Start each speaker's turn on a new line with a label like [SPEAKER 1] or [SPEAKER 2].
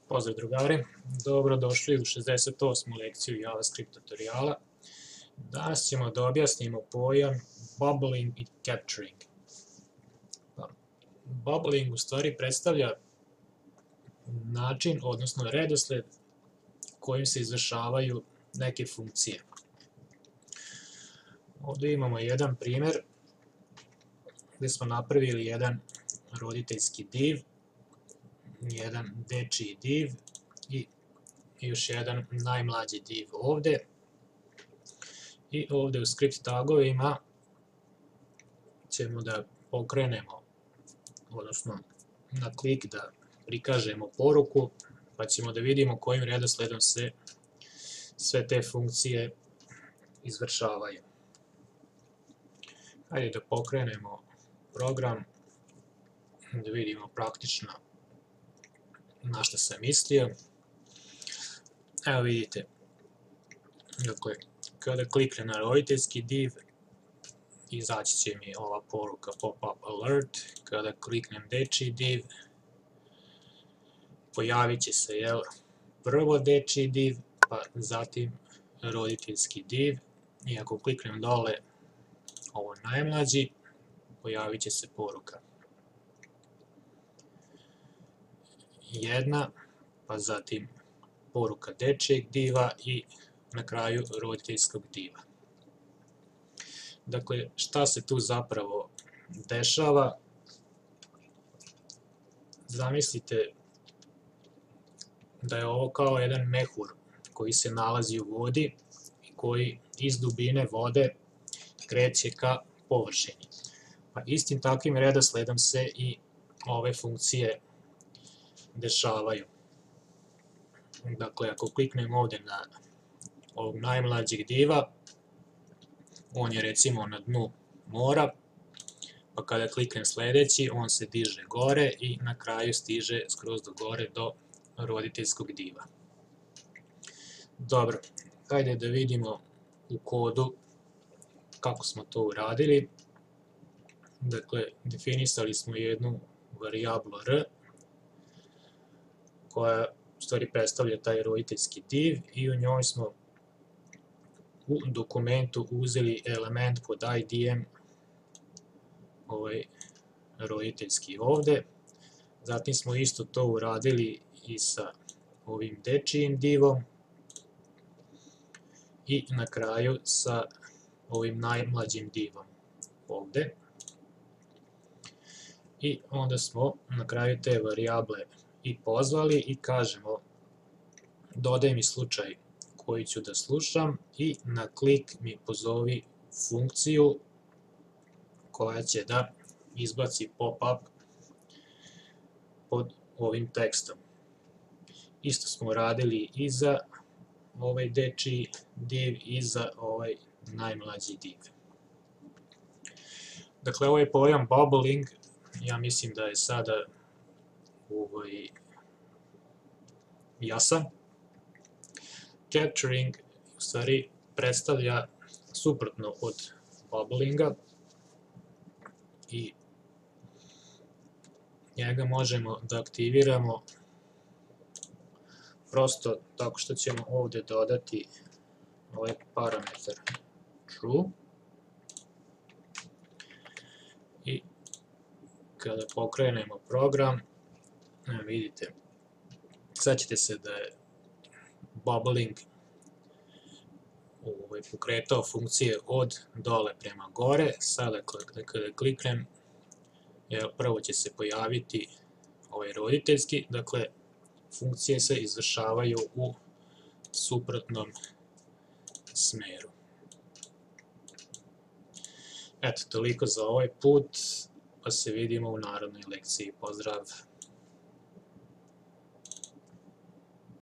[SPEAKER 1] Pozdrav drugari, dobrodošli u 68. lekciju JavaScript tutoriala. Danas ćemo da objasnimo pojam bubbling i capturing. Bubbling u stvari predstavlja način, odnosno redosled kojim se izvršavaju neke funkcije. Ovdje imamo jedan primjer gdje smo napravili jedan roditeljski div, jedan dečiji div i još jedan najmlađi div ovdje. I ovdje u script tagovima ćemo da pokrenemo, odnosno na klik da prikažemo poruku, pa ćemo da vidimo kojim redosledom se sve te funkcije izvršavaju. Hajde da pokrenemo program, da vidimo praktično na što sam mislio. Evo vidite, dakle, kada kliknem na roditeljski div, izaći će mi ova poruka pop-up alert. Kada kliknem dečiji div, pojavit će se prvo dečiji div, pa zatim roditeljski div. I ako kliknem dole ovo najmlađi, pojavit će se poruka jedna, pa zatim poruka dečijeg diva i na kraju roditeljskog diva. Dakle, šta se tu zapravo dešava? Zamislite da je ovo kao jedan mehur koji se nalazi u vodi i koji iz dubine vode kreće ka površini. Pa istim takvim redosledom se i ove funkcije dešavaju. Dakle, ako kliknem ovdje na ovog najmlađeg diva, on je recimo na dnu mora, pa kada kliknem sljedeći, on se diže gore i na kraju stiže skroz do gore do roditeljskog diva. Dobro, hajde da vidimo u kodu kako smo to uradili. Dakle, definisali smo jednu varijablu r, koja u stvari predstavlja taj roditeljski div i u njoj smo u dokumentu uzeli element pod ID-em, ovaj roditeljski ovdje. Zatim smo isto to uradili i sa ovim dečijim divom i na kraju sa ovim najmlađim divom ovdje. I onda smo na kraju te varijable i pozvali i kažemo dodaj mi slučaj koji ću da slušam i na klik mi pozovi funkciju koja će da izbaci pop-up pod ovim tekstom. Isto smo radili i za ovaj dečiji div i za ovaj najmlađi div. Dakle, ovaj pojam bubbling, ja mislim da je sada jasan. Capturing u stvari predstavlja suprotno od bubblinga i njega možemo da aktiviramo prosto tako što ćemo ovdje dodati ovaj parametar true i kada pokrenemo program, vidite, sad ćete se da je bubbling pokretao funkcije od dole prema gore. Sada kada kliknem, prvo će se pojaviti ovaj roditeljski, dakle funkcije se izvršavaju u suprotnom smeru. Eto, toliko za ovaj put, pa se vidimo u narednoj lekciji. Pozdrav!